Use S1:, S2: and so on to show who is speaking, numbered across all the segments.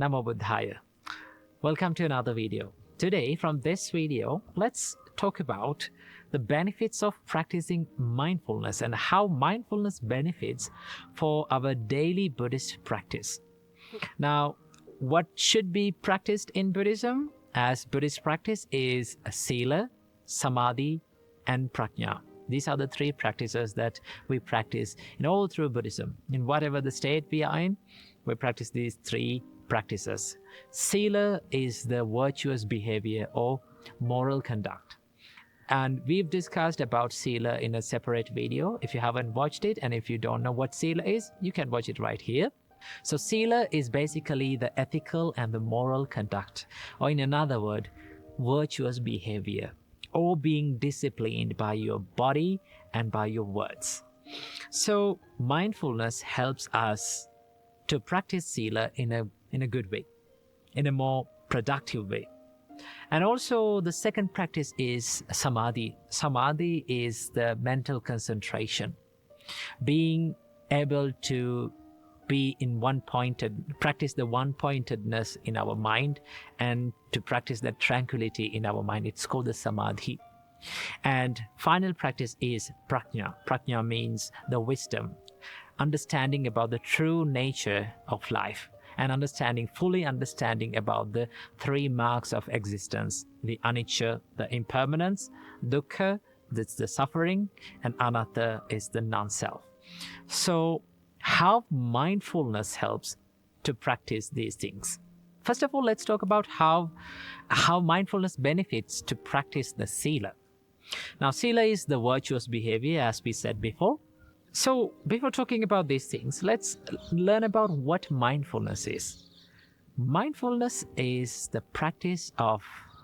S1: Namo Buddhaya. Welcome to another video. Today, from this video, let's talk about the benefits of practicing mindfulness and how mindfulness benefits for our daily Buddhist practice. Now, what should be practiced in Buddhism as Buddhist practice is Sīla, Samādhi, and Prajñā. These are the three practices that we practice in all through Buddhism. In whatever the state we are in, we practice these three practices. Sīla is the virtuous behavior or moral conduct. And we've discussed about Sīla in a separate video. If you haven't watched it, and if you don't know what Sīla is, you can watch it right here. So Sīla is basically the ethical and the moral conduct, or in another word, virtuous behavior, or being disciplined by your body and by your words. So mindfulness helps us to practice Sīla in a good way, in a more productive way. And also the second practice is Samādhi. Samādhi is the mental concentration, being able to be in practice the one-pointedness in our mind and to practice that tranquility in our mind. It's called the Samādhi. And final practice is Prajñā. Prajñā means the wisdom, understanding about the true nature of life and fully understanding about the three marks of existence: the anicca, the impermanence; dukkha, that's the suffering; and anatta is the non-self. So how mindfulness helps to practice these things. First of all, let's talk about how mindfulness benefits to practice the Sīla. Now, Sīla is the virtuous behavior, as we said before. So before talking about these things, let's learn about what mindfulness is. Mindfulness is the practice of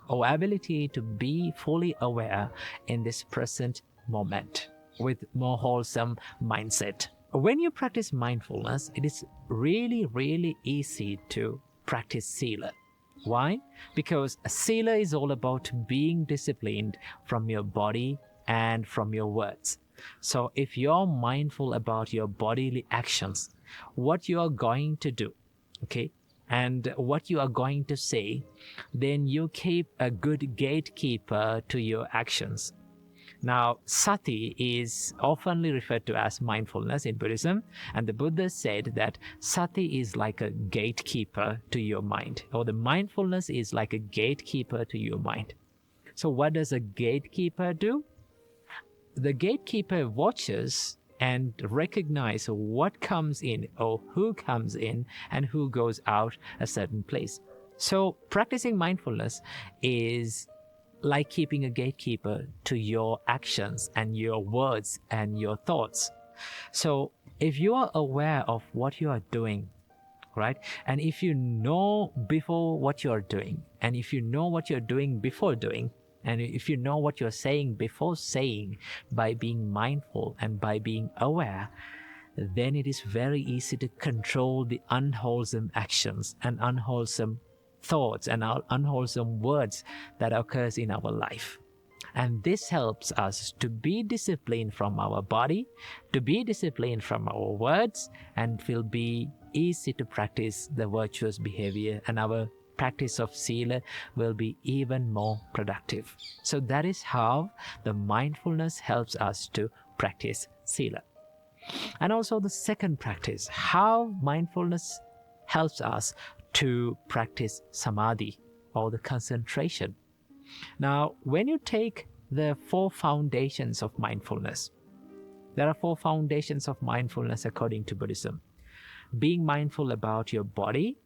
S1: or ability to be fully aware in this present moment with more wholesome mindset. When you practice mindfulness, it is really, really easy to practice Sīla. Why? Because Sīla is all about being disciplined from your body and from your words. So if you're mindful about your bodily actions, what you are going to do, okay, and what you are going to say, then you keep a good gatekeeper to your actions. Now, Sati is often referred to as mindfulness in Buddhism, and the Buddha said that Sati is like a gatekeeper to your mind, or the mindfulness is like a gatekeeper to your mind. So what does a gatekeeper do? The gatekeeper watches and recognizes what comes in or who comes in and who goes out a certain place. So practicing mindfulness is like keeping a gatekeeper to your actions and your words and your thoughts. So if you are aware of what you are doing, right, and if you know before what you are doing, and if you know what you're doing before doing, and if you know what you're saying before saying, by being mindful and by being aware, then it is very easy to control the unwholesome actions and unwholesome thoughts and our unwholesome words that occurs in our life. And this helps us to be disciplined from our body, to be disciplined from our words, and will be easy to practice the virtuous behavior, and our practice of Sīla will be even more productive. So that is how the mindfulness helps us to practice Sīla. And also the second practice, how mindfulness helps us to practice Samādhi, or the concentration. Now, when you take the 4 foundations of mindfulness, there are 4 foundations of mindfulness according to Buddhism. Being mindful about your body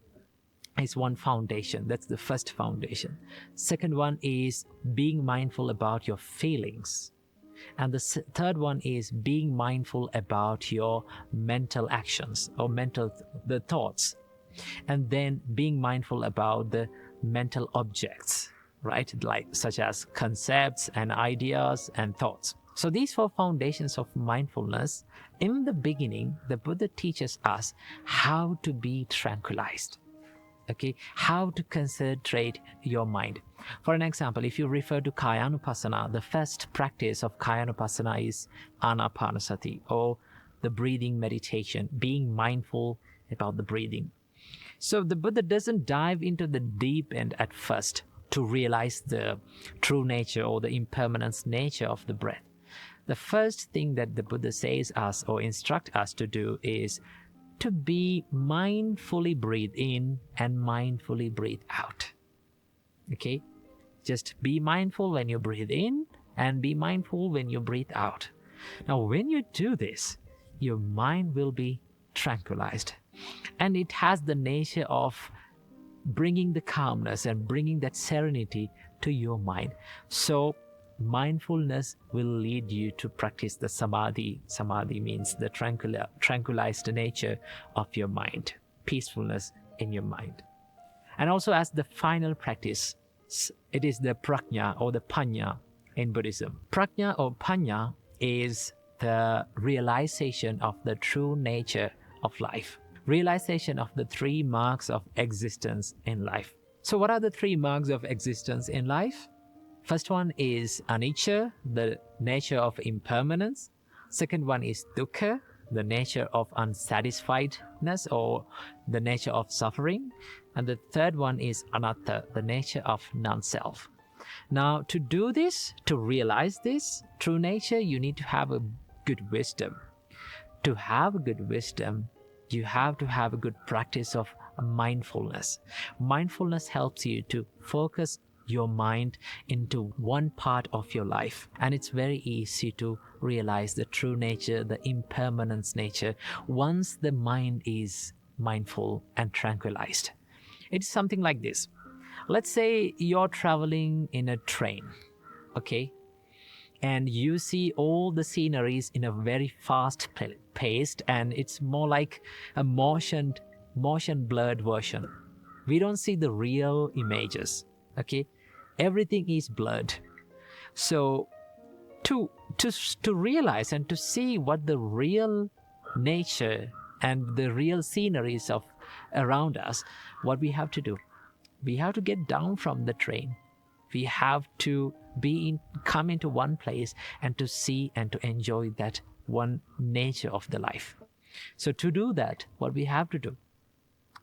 S1: is one foundation. That's the first foundation. Second one is being mindful about your feelings. And the third one is being mindful about your mental actions or the thoughts. And then being mindful about the mental objects, right? Like such as concepts and ideas and thoughts. So these 4 foundations of mindfulness, in the beginning, the Buddha teaches us how to be tranquilized. Okay, how to concentrate your mind. For an example, if you refer to Kayanupassana, the first practice of Kayanupassana is Anapanasati, or the breathing meditation, being mindful about the breathing. So the Buddha doesn't dive into the deep end at first to realize the true nature or the impermanence nature of the breath. The first thing that the Buddha says us or instruct us to do is to be mindfully breathe in and mindfully breathe out. Okay? Just be mindful when you breathe in and be mindful when you breathe out. Now, when you do this, your mind will be tranquilized. And it has the nature of bringing the calmness and bringing that serenity to your mind. So, mindfulness will lead you to practice the Samādhi. Samādhi means the tranquilized nature of your mind, peacefulness in your mind. And also as the final practice, it is the Prajñā or the Paññā in Buddhism. Prajñā or Paññā is the realization of the true nature of life. Realization of the three marks of existence in life. So what are the three marks of existence in life? First one is anicca, the nature of impermanence. Second one is dukkha, the nature of unsatisfiedness or the nature of suffering. And the third one is anatta, the nature of non-self. Now, to do this, to realize this true nature, you need to have a good wisdom. To have a good wisdom, you have to have a good practice of mindfulness. Mindfulness helps you to focus your mind into one part of your life, and it's very easy to realize the true nature, the impermanence nature, once the mind is mindful and tranquilized. It's something like this. Let's say you're traveling in a train, okay, and you see all the sceneries in a very fast paced, and it's more like a motion blurred version. We don't see the real images, okay? Everything is blurred. So to realize and to see what the real nature and the real sceneries of around us, what we have to do, we have to get down from the train. We have to come into one place and to see and to enjoy that one nature of the life. So to do that, what we have to do,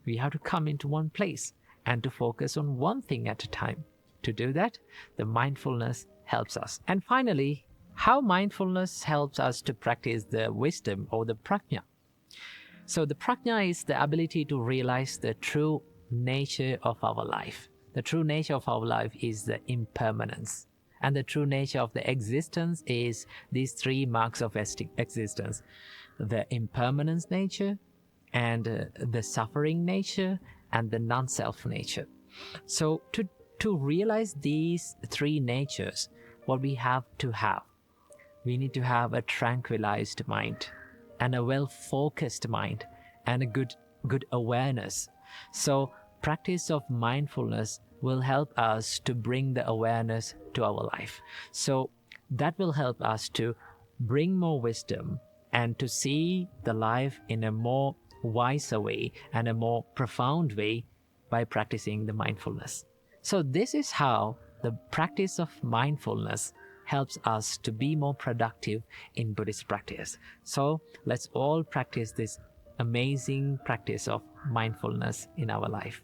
S1: we have to come into one place and to focus on one thing at a time. To do that, the mindfulness helps us. And finally, how mindfulness helps us to practice the wisdom or the prajñā. So the prajñā is the ability to realize the true nature of our life. The true nature of our life is the impermanence. And the true nature of the existence is these three marks of existence. The impermanence nature, and the suffering nature, and the non-self nature. So to realize these three natures, what we have, we need to have a tranquilized mind and a well-focused mind and a good awareness. So practice of mindfulness will help us to bring the awareness to our life. So that will help us to bring more wisdom and to see the life in a more wiser way and a more profound way by practicing the mindfulness. So this is how the practice of mindfulness helps us to be more productive in Buddhist practice. So let's all practice this amazing practice of mindfulness in our life.